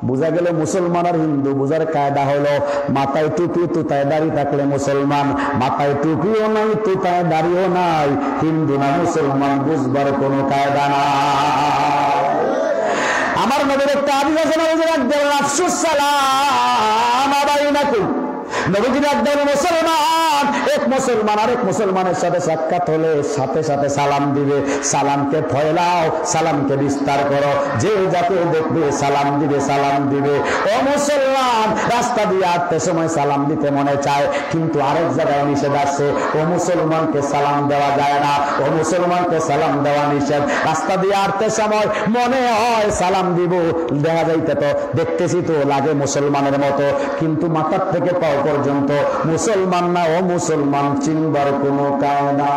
বোঝা গেল মুসলমান আর হিন্দু বোঝার কায়দা হলো মাথায় টুপি তুতায় দাড়ি থাকলে মুসলমান, মাথায় টুপিও নাই তুতায় দাড়িও নাই, হিন্দু না মুসলমান বুঝবার কোনো কায়দা না। আমার নবীর একটা হাদিস আছে, নবীজি একদম আফসুস সালাম আবাইনাকুম, নবীজি একদম মুসলমান এক মুসলমান আরেক মুসলমানের সাথে সাক্ষাৎ হলে সাথে সাথে সালাম দিবে, সালামকে ফয়লাও, সালামকে বিস্তার করো, যে যাকে দেখবে সালাম দিবে সালাম দিবে। ও মুসলমান, রাস্তা দিয়ে হাঁটতে সময় সালাম দিতে মনে চায়, কিন্তু আরেক জায়গায় নিষেধ আছে, ও মুসলমানকে সালাম দেওয়া যায় না, ও মুসলমানকে সালাম দেওয়া নিষেধ। রাস্তা দিয়ে হাঁটতে সময় মনে হয় সালাম দিব, দেখা যাইতে তো দেখতেছি তো লাগে মুসলমানের মতো, কিন্তু মাথার থেকে পাও পর্যন্ত মুসলমান না ও মুসলমান চিনবার কোনো কায়দা।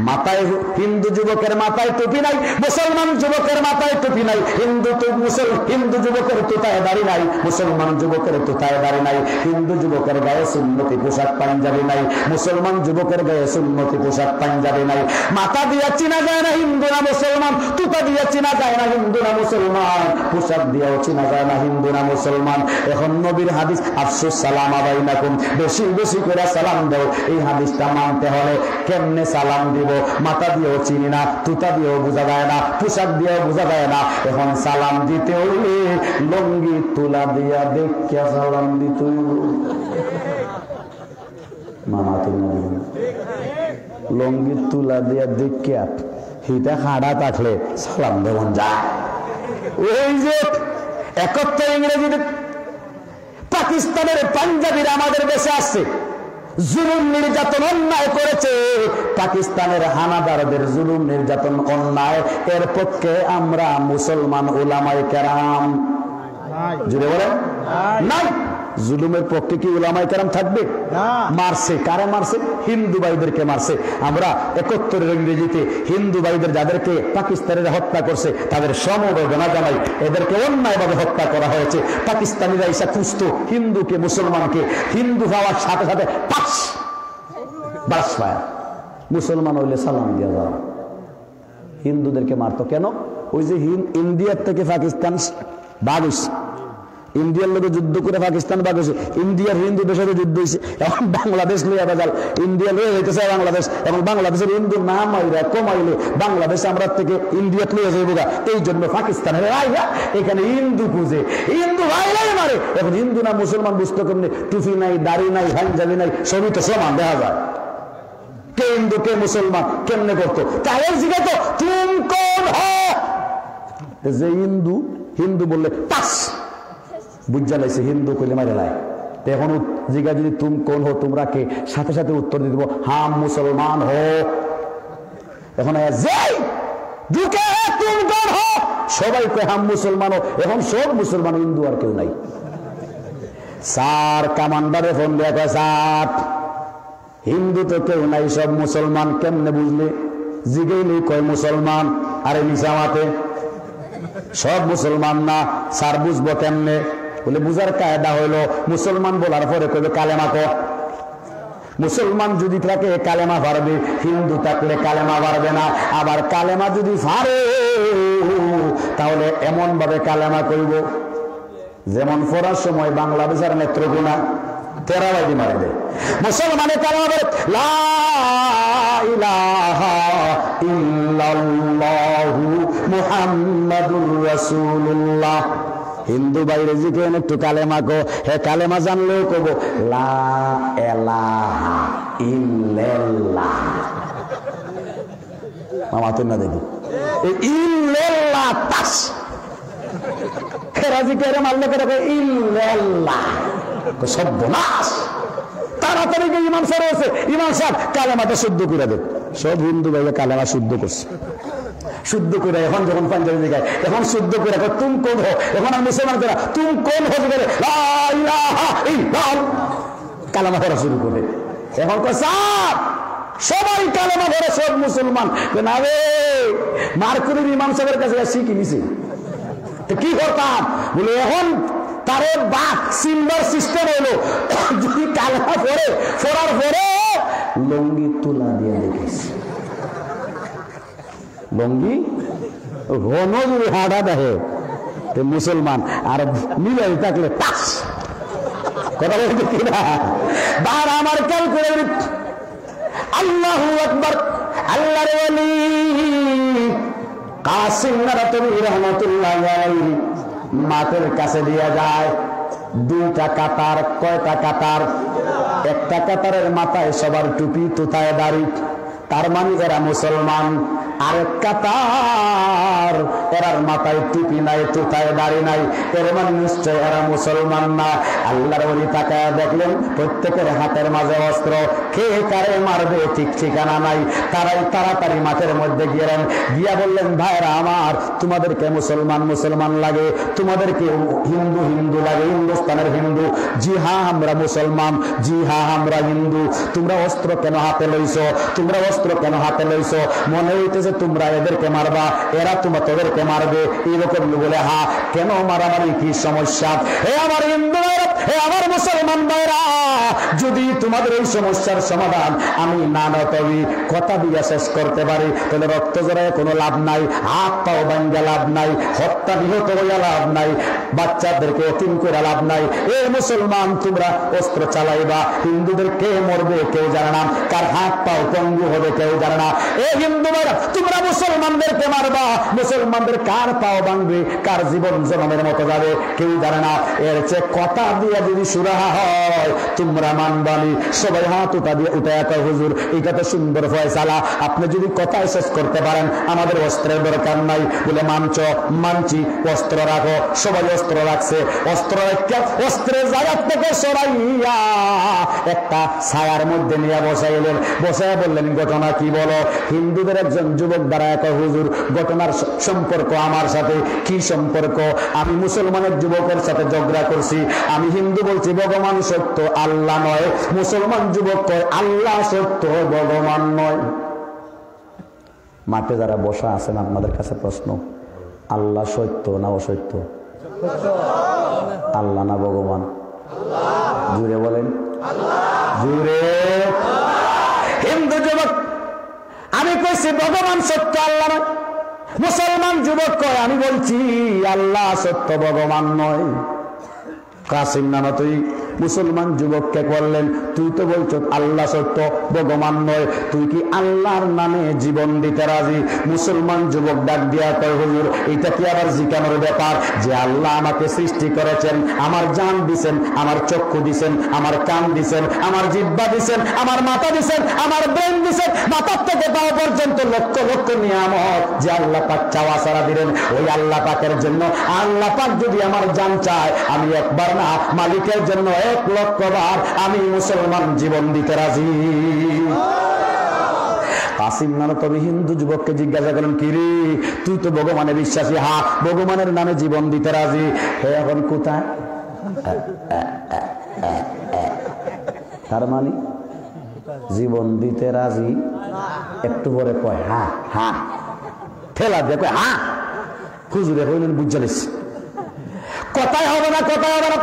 মাথায় হিন্দু যুবকের মাথায় টুপি নাই, মুসলমান যুবকের মাথায় টুপি নাই, হিন্দু যুবকের তুতায় দাড়ি নাই, মুসলমান যুবকের তুতায় দাড়ি নাই, হিন্দু যুবকের গায়ে সুন্নতি পোশাক পাঞ্জাবি নাই, মুসলমান যুবকের গায়ে সুন্নতি পোশাক পাঞ্জাবি নাই। মাথা দিয়া চিনা যায় না হিন্দু না মুসলমান, তুতা দিয়া চিনা যায় না হিন্দু না মুসলমান, পোশাক দিয়াও চিনা যায় না হিন্দু না মুসলমান। এখন নবীর হাদিস আফসুস সালাম আবাইনাকুম, বেশি বেশি করে সালাম দাও। এই হাদিসটা মানতে হলে কেমনে সালাম দিব? মাথা দিয়েও চিনি না, তুতা দিয়েও বোঝা যায় না, পোশাক দিয়েও বোঝা যায় না। এখন সালাম দিতে হইলে লঙ্গি তুলা দিয়া দেখিয়া সালাম দিতে হইব। মামা তুমি লঙ্গি তুলা দিয়া দেখিয়া হিটা খাড়া থাকলে সালাম দেবন যায়। ওই যে 71 ইংরেজিতে পাকিস্তানের পাঞ্জাবিরা আমাদের দেশে আসছে, জুলুম নির্যাতন অন্যায় করেছে, পাকিস্তানের হানাদারদের জুলুম নির্যাতন অন্যায়, এর পক্ষে আমরা মুসলমান উলামায়ে কেরাম জুড়ে বলেন নাই। জুলুমের পক্ষে কি উলামায়ে কেরাম থাকবে? মারছে কারে মারছে? হিন্দু ভাইদেরকে মারছে। আমরা 71 ইংরেজিতে হিন্দু ভাইদের যাদেরকে পাকিস্তানিরা হত্যা করছে তাদের সমবেদনা জানাই, এদেরকে অন্যায়ভাবে হত্যা করা হয়েছে। পাকিস্তানিরা এসে খুঁজতো হিন্দুকে মুসলমানকে, হিন্দু হওয়ার সাথে সাথে পাস বাস পায়, মুসলমান হইলে সালাম দিয়ে যাওয়া। হিন্দুদেরকে মারতো কেন? ওই যে ইন্ডিয়ার থেকে পাকিস্তান ভাগ হয়েছে, ইন্ডিয়ার লোকে যুদ্ধ করে পাকিস্তান ভাগ হয়েছে, ইন্ডিয়ার হিন্দুদের সাথে যুদ্ধ হয়েছে, এখন বাংলাদেশ লইয়া বেজাল, ইন্ডিয়া লইয়া হইতেছে বাংলাদেশ, এবং বাংলাদেশের হিন্দু না মাইরা কমাইলে বাংলাদেশ আমরা থেকে ইন্ডিয়া লইয়া যাইব গা। এই জন্য পাকিস্তানের আইয়া এখানে হিন্দু খুঁজে, হিন্দু ভাইরাই মারে। এখন হিন্দু না মুসলমান বুঝতে কেমনে? টুপি নাই, দাড়ি নাই, পাঞ্জাবি নাই, সবই তো সমান দেখা যায়। কে হিন্দু কে মুসলমান কেমনে করতো? তাহলে জিজ্ঞাসা তুম কোন হ, যে হিন্দু হিন্দু বললে পাস বুঝা লাইছে, হিন্দু কইলে মারে লাই। এখন জিজ্ঞাসা যদি তুম কোন হো, তোমরা কে, সাথে সাথে উত্তর দিয়ে দিব হাম মুসলমান হো। এখন ঢুকে তুম কোন হো, সবাই কয় হাম মুসলমান হো। এখন সব মুসলমান, হিন্দু আর কেউ নাই। স্যার কমান্ডারে ফোন দিয়ে কয় স্যার হিন্দু তো কেউ নাই, সব মুসলমান। কেমনে বুঝলে? জিগেইলি কয় মুসলমান। আরে নিজামাতে সব মুসলমান না, স্যার বুঝবো কেমনে? বলে বুঝার কায়দা হইলো মুসলমান বলার পরে কইবে কালেমা ক। মুসলমান যদি থাকে কালেমা পারবে, হিন্দু থাকলে কালেমা পারবে না। আবার কালেমা যদি পারে তাহলে এমন ভাবে কালেমা কইব যেমন পড়ার সময় বাংলাদেশের নেত্রকোনা তেরাবাদি মারে দেয়। মুসলমানের কালেমা বলে লা ইলাহা ইল্লাল্লাহু মুহাম্মাদুর রাসূলুল্লাহ। হিন্দু বাইরে জিকেন একটু কালেমা কো, হে কালেমা জানলেও কব লা ইলাহা ইল্লাল্লাহ। মামা তো না দেখি ইল্লাল্লাহ তাস খেরাজি কেরে মারলে করে ইল্লাল্লাহ সর্বনাশ। তাড়াতাড়ি ইমাম সাহেব আছে, ইমাম সাহেব কালেমাটা শুদ্ধ করে দেন। সব হিন্দু ভাইরা কালেমা শুদ্ধ করছে, শুদ্ধ করে এখন যখন পাঞ্জাবি জায়গায় এখন শুদ্ধ করে তুম কোন হো, এখন আর মুসলমান করা তুম কোন হো করে কালেমা করা শুরু করে। এখন স্যার সবাই কালেমা ধরে সব মুসলমান না রে। মার্কুরির ইমাম সাহেবের কাছে শিখি নিছে কি করতাম বলে, এখন তারে বা সিলভার সিস্টেম হলো, যদি কালেমা পড়ে পড়ার পরে লঙ্গি তুলা দিয়ে দেখিস, লঙ্গি ঘন যদি হাঁটা দেখে মুসলমান আর মিলাই থাকলে টাস কথা বলতে কিনা বার আমার খেয়াল করে আল্লাহু আকবার আল্লাহর ওলি কাসিম নারাতুবি রাহমাতুল্লাহ আলাইহি মাঠের কাছে দিয়া যায় দুইটা কাতার কয়টা কাতার একটা কাতারের মাথায় সবার টুপি তুতায় দাড়ি তার মানে এরা মুসলমান আরেক কাতার এরার মাথায় টুপি নাই তুতায় দাড়ি নাই এর মানে নিশ্চয় এরা মুসলমান না আল্লাহর ওলি তাকায়া দেখলেন প্রত্যেকের হাতের মাঝে অস্ত্র কে কারে মারবে ঠিক ঠিকানা নাই তারাই তাড়াতাড়ি মাঠের মধ্যে গেলেন গিয়া বললেন ভাইরা আমার তোমাদেরকে মুসলমান মুসলমান লাগে তোমাদেরকে হিন্দু হিন্দু লাগে হিন্দুস্তানের হিন্দু জি হ্যাঁ আমরা মুসলমান জি হ্যাঁ আমরা হিন্দু তোমরা অস্ত্র কেন হাতে লইছো তোমরা অস্ত্র কেন হাতে লইছো মনে হইতেছে তোমরা এদেরকে মারবা এরা তোমাদেরকে মারবে এরকম বলে হা কেন মারামারি কি সমস্যা হে আমার হিন্দু ভাইরা হে আমার মুসলমান ভাইরা যদি তোমাদের এই সমস্যার সমাধান আমি না তবে কথা দিয়ে শেষ করতে পারি তাহলে রক্ত জড়ায় কোনো লাভ নাই হাত পাও ভাঙ্গা লাভ নাই হত্যা নিহত হইয়া লাভ নাই বাচ্চাদেরকে এতিম করে লাভ নাই এ মুসলমান তোমরা অস্ত্র চালাইবা হিন্দুদের কে মরবে কেউ জানে না কার হাত পাও পঙ্গু হবে কেউ জানে না এ হিন্দু ভাইরা তোমরা মুসলমানদেরকে মারবা মুসলমানদের কার পাও ভাঙবে কার জীবন জনমের মতো যাবে কেউ জানে না এর চেয়ে কথা দিয়ে যদি সুরাহা হয় তোমরা মানবানি সবাই হাত উঠায় কয় হুজুর এটা তো সুন্দর ফয়সালা আপনি যদি কথায় শেষ করতে পারেন আমাদের অস্ত্রের দরকার নাই বলে মানছি অস্ত্র রাখো সবাই অস্ত্র রাখছে অস্ত্র রেখে অস্ত্রের জায়গা থেকে সরাইয়া একটা ছায়ার মধ্যে নিয়ে বসাইলেন বসাইয়া বললেন ঘটনা কি বলো হিন্দুদের একজন যুবক দাঁড়ায় কয় হুজুর ঘটনার সম্পর্ক আমার সাথে কি সম্পর্ক আমি মুসলমানের যুবকের সাথে ঝগড়া করছি আমি হিন্দু বলছি ভগবান সত্য আল্লাহ নয় মুসলমান যুবক কয় আল্লাহ সত্য ভগবান নয় মাঠে যারা বসা আছেন আপনাদের কাছে প্রশ্ন আল্লাহ সত্য না অসত্য আল্লাহ না ভগবান জুড়ে বলেন জুড়ে হিন্দু যুবক আমি কইছি ভগবান সত্য আল্লাহ নয় মুসলমান যুবক কয় আমি বলছি আল্লাহ সত্য ভগবান নয় কাসিম নামা তুই মুসলমান যুবককে বললেন তুই তো বলছো আল্লাহ সত্য ভগবান নয় তুই কি আল্লাহর নামে জীবন দিতে রাজি মুসলমান যুবক ডাক দিয়া কয় হুজুর এটা কি আবার জিজ্ঞানোর ব্যাপার যে আল্লাহ আমাকে সৃষ্টি করেছেন আমার জান দিছেন আমার চক্ষু দিছেন আমার কান দিছেন আমার জিহ্বা দিছেন আমার মাথা দিছেন আমার ব্রেন দিছেন মাথার থেকে পা পর্যন্ত লক্ষ লক্ষ নিয়ামত যে আল্লাহ পাক চাওয়া সারা দিলেন ওই আল্লাহ পাকের জন্য আল্লাহ পাক যদি আমার জান চায় আমি একবার না মালিকের জন্য 1 লক্ষ বার আমি মুসলমান জীবন দিতে রাজি কাসিম নামে তবে হিন্দু যুবককে জিজ্ঞাসা করেন কি রে তুই তো ভগবানে বিশ্বাসী হা ভগবানের নামে জীবন দিতে রাজি হে এখন কোথায় তার মানে জীবন দিতে রাজি একটু পরে কয় হ্যাঁ হ্যাঁ ঠেলা দিয়ে কয় হ্যাঁ হুজুরে হইলেন বুঝালিস কথাই হবে না কথাই হবে না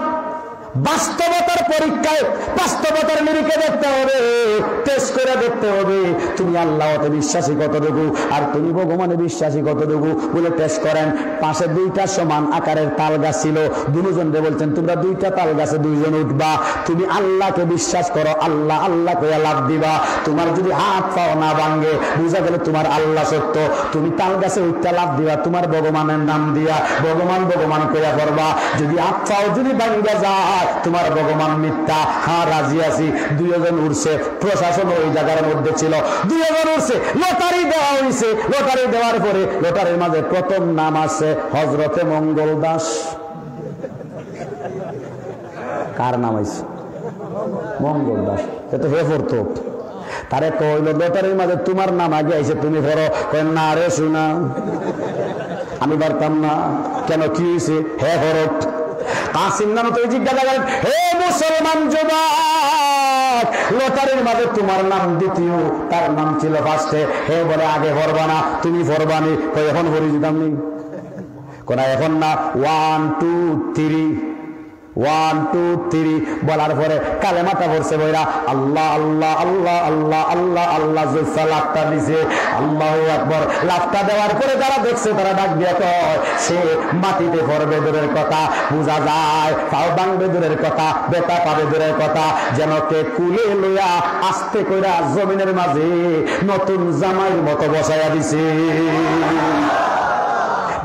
বাস্তবতার পরীক্ষায় বাস্তবতার নিরিখে দেখতে হবে টেস্ট করে দেখতে হবে তুমি আল্লাহতে বিশ্বাসী কতটুকু আর তুমি ভগবানে বিশ্বাসী কতটুকু বলে টেস্ট করেন পাশে 2টা সমান আকারের তাল গাছ ছিল দুজনকে বলছেন তোমরা 2টা তাল গাছে 2 জন উঠবা তুমি আল্লাহকে বিশ্বাস করো আল্লাহ আল্লাহ কইয়া লাভ দিবা তোমার যদি হাত পাও না ভাঙে বুঝা গেলে তোমার আল্লাহ সত্য তুমি তাল গাছে উঠতে লাভ দিবা তোমার ভগবানের নাম দিয়া ভগবান ভগবান কইয়া করবা যদি হাত পাও যদি ভাঙ্গা যায় তোমার ভগবান মিথ্যা হ্যাঁ রাজি আছি 2 জন উঠছে প্রশাসন ওই জায়গার মধ্যে ছিল 2 জন উঠছে লটারি দেওয়া হয়েছে লটারি দেওয়ার পরে লটারির মাঝে প্রথম নাম আছে হযরতে মঙ্গল দাস কার নাম আছে মঙ্গল দাস এত হে পড়তো তারে কইল লটারির মাঝে তোমার নাম আগে আইছে তুমি পড়ো না রে শোনা আমি পারতাম না কেন কি হয়েছে হে হরত কাসিম নামে তো জিজ্ঞাসা করেন হে মুসলমান যুবক লটারির মাঝে তোমার নাম দ্বিতীয় তার নাম ছিল ফার্স্টে হে বলে আগে ভরবা না তুমি ভরবানি কই এখন ভরি দিতাম নি কোন এখন না 1 2 3 1 2 3 বলার পরে কালেমাটা পড়ছে বইরা আল্লাহ আল্লাহ আল্লাহ আল্লাহ আল্লাহ আল্লাহ জুফা লাফটা দিছে আল্লাহু আকবার। লাফটা দেওয়ার পরে যারা দেখছে তারা ডাক দিয়ে কয় সে মাটিতে পড়বে দূরের কথা, বোঝা যায় পাও ভাঙবে দূরের কথা, বেতা পাবে দূরের কথা, যেন কে কুলে লইয়া আস্তে কইরা জমিনের মাঝে নতুন জামাইয়ের মতো বসাইয়া দিছে।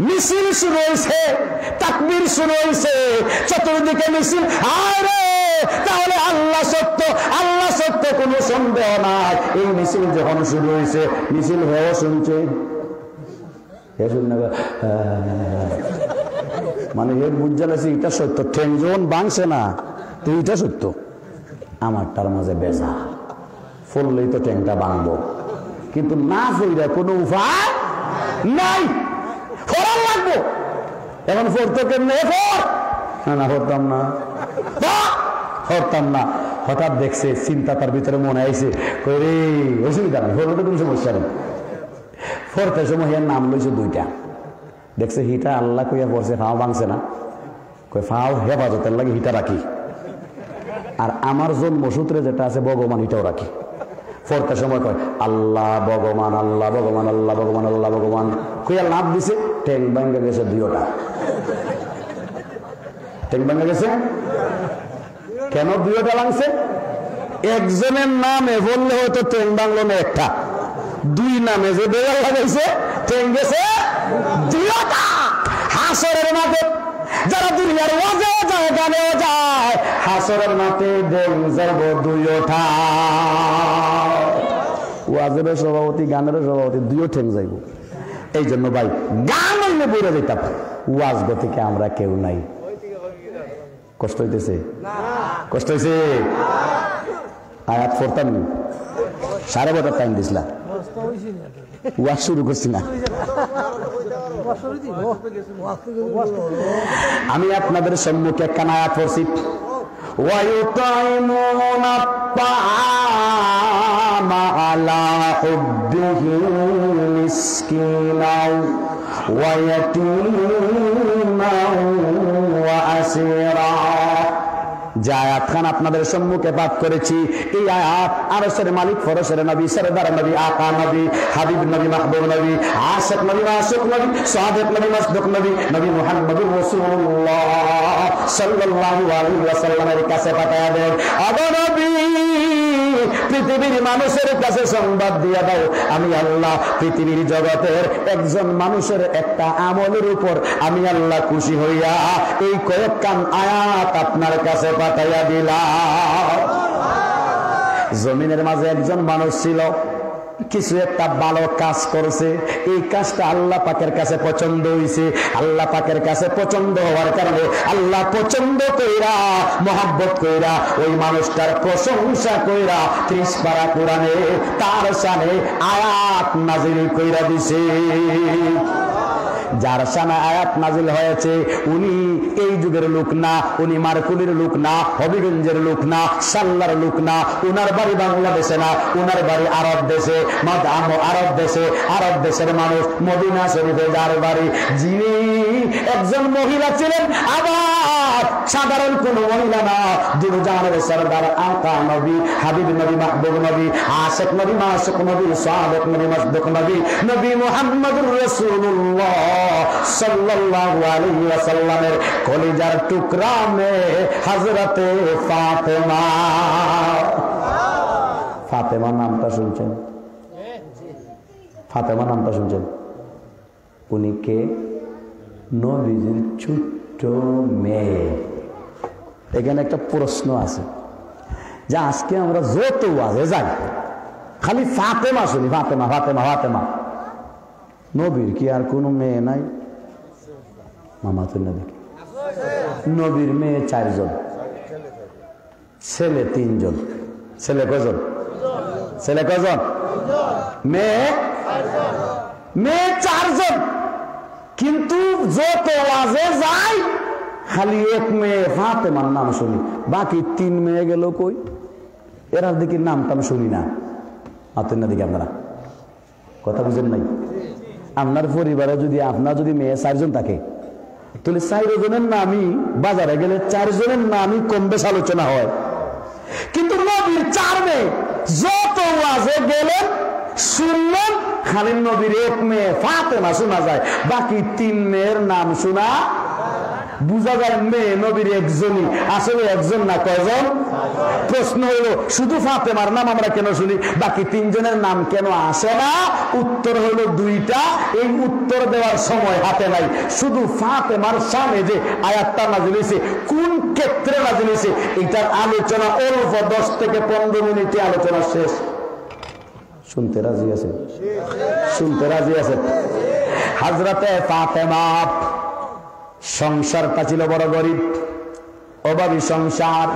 মিছিল শুরু হয়েছে, তাকবীর শুরু হয়েছে, চতুর্দিকে মিছিল। আরে তাহলে আল্লাহ সত্য, আল্লাহ সত্য, কোনো সন্দেহ নাই। এই মিছিল যখন শুরু হয়েছে, মিছিল হয়েও শুনছে, মানে এর বুঝা লাগছে এটা সত্য, ঠেং যখন ভাঙছে না তো এটা সত্য, আমারটার মাঝে বেজা ফললেই তো ঠেংটা ভাঙবো, কিন্তু না ফইরা কোনো উপায় নাই, ফরার লাগবো। এখন ফরতো কেমনে? না ফরতাম না, ফরতাম না। হঠাৎ দেখছে, চিন্তা তার ভিতরে মনে আইছে, কই রে অসুবিধা নেই, ফরতে কোনো সমস্যা নেই। ফরতে সময় এর নাম লইছে দুইটা, দেখছে হিটা আল্লাহ কইয়া পড়ছে, ফাও ভাঙছে না, কই ফাও হেফাজতের লাগে হিটা রাখি, আর আমার জন্মসূত্রে যেটা আছে ভগবান হিটাও রাখি। ফরতে সময় কয় আল্লাহ ভগবান, আল্লাহ ভগবান, আল্লাহ ভগবান, আল্লাহ ভগবান কইয়া লাভ দিছে, ঠেং ভাঙ্গা গেছে দুইটা, ঠেং ভাঙ্গা গেছে। কেন দুইটা ভাঙছে? একজনের নামে বললে হয়তো ঠেং ভাঙলো না একটা, দুই নামে যে বেড়া লাগাইছে ঠেং গেছে দুইটা। হাসরের মাঠে যারা দুনিয়ার ওয়াজেও যায়, গানেও যায়, হাসরের মাঠে ঠেং যাব দুইটা। ওয়াজেরও সভাপতি, গানেরও সভাপতি, দুইও ঠেং যাইব। এই জন্য ভাই গান হইলে বইরা যেতাম, ওয়াজ গতিকে আমরা কেউ নাই। কষ্ট হইতেছে? কষ্ট হয়েছে? আয়াত পড়তাম নি, 12:30 টাইম দিছিলাম, ওয়াজ শুরু করছি না। আমি আপনাদের সম্মুখে একখান আয়াত পড়ছি, وَيُطْعِمُونَ الطَّعَامَ عَلَى حُبِّهِ مِسْكِينًا وَيَتِيمًا وَأَسِيرًا। যে আয়াত খান আপনাদের সম্মুখে পাঠ করেছি, এই আয়াত আরশের মালিক, ফরশের নবী, সরদার নবী, আকা নবী, হাবিব নবী, মাহবুব নবী, আশিক নবী, মাসুক নবী, সাদিক নবী, মাসদুক নবী, নবী মুহাম্মদুর রাসূলুল্লাহ সাল্লাল্লাহু আলাইহি ওয়াসাল্লামের কাছে পাঠায়া দেন। আগে নবী, পৃথিবীর মানুষের কাছে সংবাদ দিয়া দাও, আমি আল্লাহ পৃথিবীর জগতের একজন মানুষের একটা আমলের উপর আমি আল্লাহ খুশি হইয়া এই কয়েকখান আয়াত আপনার কাছে পাঠাইয়া দিলাম। জমিনের মাঝে একজন মানুষ ছিল, কিছু একটা ভালো কাজ করছে, এই কাজটা আল্লাহ পাকের কাছে পছন্দ হইছে। আল্লাহ পাকের কাছে পছন্দ হওয়ার কারণে আল্লাহ পছন্দ কইরা, মহব্বত কইরা ওই মানুষটার প্রশংসা কইরা 30 পারা কোরআনে তার শানে আয়াত নাজিল কইরা দিছে। যার শানে আয়াত নাজিল হয়েছে উনি এই যুগের লোক না, উনি মারকুলির লোক না, হবিগঞ্জের লোক না, সাল্লার লোক না, উনার বাড়ি বাংলাদেশে না, উনার বাড়ি আরব দেশে, আরব দেশে, আরব দেশের মানুষ মদিনা শরীফে যার বাড়ি, যিনি একজন মহিলা ছিলেন, আবার সাধারণ কোন মহিলা না, দুরজানের সরদার আকা নবী, হাবিব নবী, মাহবুব নবী, আশিক নবী, মাসুক নবী, সাদিক নবী, মাসদুক নবী, নবী মুহাম্মদুর রাসূলুল্লাহ সাল্লাল্লাহু আলাইহি ওয়াসাল্লামের কলিজার টুকরা মেয়ে হযরতে ফাতেমা। ফাতেমা নামটা শুনছেন? ফাতেমা নামটা শুনছেন? উনি কে? নবীজির ছোট্ট মেয়ে। এখানে একটা প্রশ্ন আছে যে আজকে আমরা যত ওয়াজে যাই খালি ফাতেমা শুনি, ফাতেমা ফাতেমা ফাতেমা। নবীর কি আর কোনো মেয়ে নাই? মামা তো নবী, নবীর মেয়ে 4 জন, ছেলে 3 জন। ছেলে কজন? ছেলে কজন? মেয়ে 4 জন। কিন্তু যত ওয়াজে যাই খালি এক মেয়ে ফাতেমার নাম শুনি, বাকি 3 মেয়ে গেল কই? এরার দিকে নামটা আমি শুনি না। আতেন না দিকে আপনারা কথা বুঝেন নাই? আপনার পরিবারে যদি আপনার যদি মেয়ে 4 জন থাকে, তাহলে 4 জনের নামই বাজারে গেলে 4 জনের নামই কম বেশ আলোচনা হয়, কিন্তু নবীর 4 মেয়ে যত ওয়াজে গেলেন শুনলেন খালি নবীর 1 মেয়ে ফাতেমা শোনা যায়, বাকি 3 মেয়ের নাম শোনা বুঝা যায় মেয়ে নবীর একজনই, আসলে একজন না কয়জন? প্রশ্ন হলো শুধু ফাতেমার নাম আমরা কেন শুনি, বাকি 3 জনের নাম কেন আসে না? উত্তর হলো 2টা, এই উত্তর দেওয়ার সময় হাতে নাই। শুধু ফাতেমার সামনে যে আয়াতটা নাযিল হয়েছে কোন ক্ষেত্রে নাযিল হয়েছে এটার আলোচনা অল্প 10 থেকে 15 মিনিটে আলোচনা শেষ। শুনতে রাজি আছে? শুনতে রাজি আছে? হযরতে ফাতেমা সংসারটা ছিল বড় গরিব, অভাবী সংসার।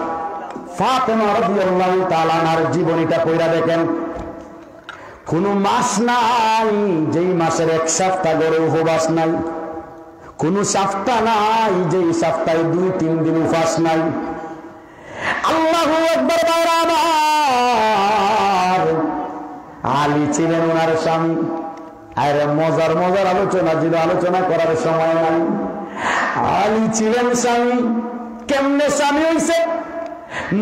ফাতেমা রাদিয়াল্লাহু তাআলা আনহার জীবনীটা পড়া দেখেন, কোন মাস নাই যেই মাসের 1 সপ্তাহ গড়ে উপবাস নাই, কোন সপ্তাহ নাই যেই সপ্তাহে 2-3 দিন উপবাস নাই। আল্লাহু আকবার। আলী ছিলেন ওনার স্বামী, আর মজার মজার আলোচনা ছিল, আলোচনা করার সময় নাই। আলী ছিলেন স্বামী, কেমনে স্বামী হইছে?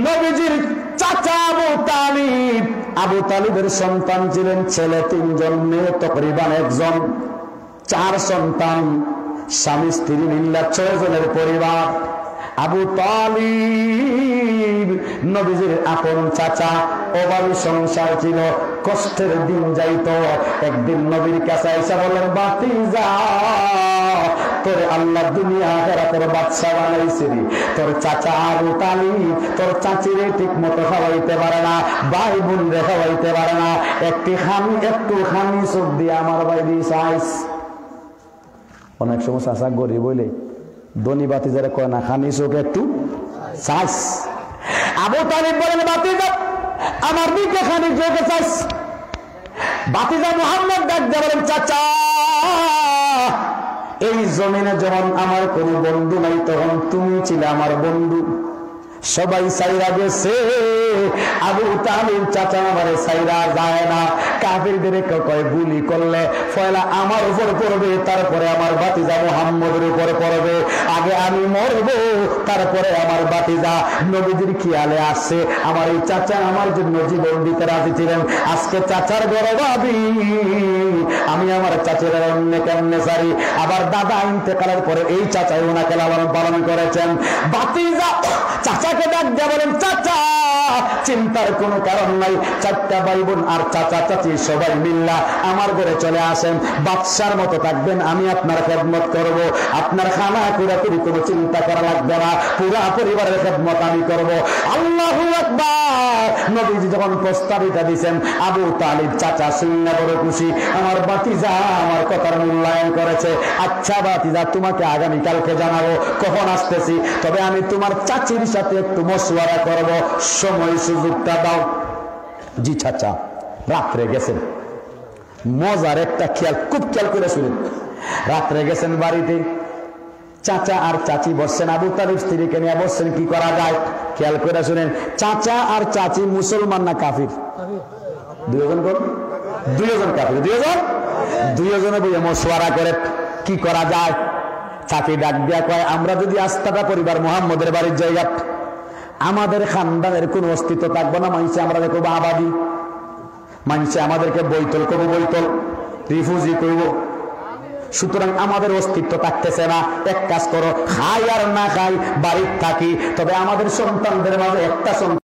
নবীজির চাচা আবু তালিব, আবু তালিবের সন্তান ছিলেন ছেলে 3 জন, মেয়ে তকরিবান 1 জন, 4 সন্তান, স্বামী স্ত্রী মিল্লা 6 জনের পরিবার। আবু তালিব নবীজির আপন চাচা, অভাবী সংসার ছিল, কষ্টের দিন যাইত। একদিন নবীর কাছে এসে বলেন, ভাতিজা তোর আল্লাহ দুনিয়া আখিরাতের বাদশা বানাইছে রে, তোর চাচা আবু তালিব তোর চাচিরে ঠিক মতো খাওয়াইতে পারে না, ভাই বোন রে খাওয়াইতে পারে না, একটু খানি চোখ দিয়ে আমার বাইরে চাইস। অনেক সময় চাচা গরিব বলে ধনী বাতিজারে কয় না, খানি চোখ একটু চাইস। আবু তালিব বলেন, বাতিজা আমার দিকে খানি চোখে চাইস। বাতিজা মুহাম্মদ ডাক দিয়ে বলেন, চাচা এই জমিনে যখন আমার কোন বন্ধু নাই তখন তুমি ছিলে আমার বন্ধু, সবাই সাইরা গেছে, আবু তালিব চাচা আমারে সাইরা যায় না। কাফিরদের কয় গুলি করলে পয়লা আমার উপর পড়বে, তারপরে আমার ভাতিজা মুহাম্মদের উপর পড়বে, আগে আমি মরব তারপরে আমার ভাতিজা। নবীজির খেয়ালে আসছে আমার এই চাচা আমার জন্য জীবন দিতে রাজি ছিলেন, আজকে চাচার গর্বাবি আমি আমার চাচার অন্য কেমনে সারি। আবার দাদা ইন্তেকালের পরে এই চাচাই ওনাকে লালন পালন করেছেন। ভাতিজা চাচাকে ডাক দিয়ে বলেন, চাচা চিন্তার কোনো কারণ নাই, 4টা ভাই বোন আর চাচা চাচি সবাই মিল্লা আমার ঘরে চলে আসেন, বাদশার মতো থাকবেন, আমি আপনার খেদমত করব, আপনার খানা পুরাপুরি কোনো চিন্তা করা লাগবে না, পুরা পরিবারের খেদমত আমি করব। আল্লাহু আকবার। নবীজি যখন প্রস্তাবিত দিয়েছেন, আবু তালিব চাচা শুনে বড় খুশি, আমার ভাতিজা আমার কথার মূল্যায়ন করেছে। আচ্ছা ভাতিজা তোমাকে আগামীকালকে জানাবো কখন আসতেছি, তবে আমি তোমার চাচির সাথে একটু মশওয়ারা করব, সময় সুযোগটা দাও। জি চাচা। রাত্রে গেছেন, মজার একটা খেয়াল, খুব খেয়াল করে শুনেন। রাত্রে গেছেন বাড়িতে, চাচা আর চাচি বসছেন, আবু তালিব স্ত্রীকে নিয়ে বসছেন, কি করা যায় খেয়াল করে শুনেন। চাচা আর চাচি মুসলমান না কাফির? 2 জন কোন? 2 জন কাফির। 2 জনে বইয়ে মশওয়ারা করে কি করা যায়। চাচি ডাক দিয়া কয়, আমরা যদি আস্থাটা পরিবার মুহাম্মদের বাড়ির জায়গা, আমাদের খানদানের কোন অস্তিত্ব থাকবো না, মানুষে আমরা দেখবো আবাদি, মানুষে আমাদেরকে বৈতল করবো, বৈতল রিফিউজি করব, সুতরাং আমাদের অস্তিত্ব থাকতেছে না। এক কাজ করো, খাই আর না খাই বাড়ির থাকি, তবে আমাদের সন্তানদের মাঝে একটা সন্তান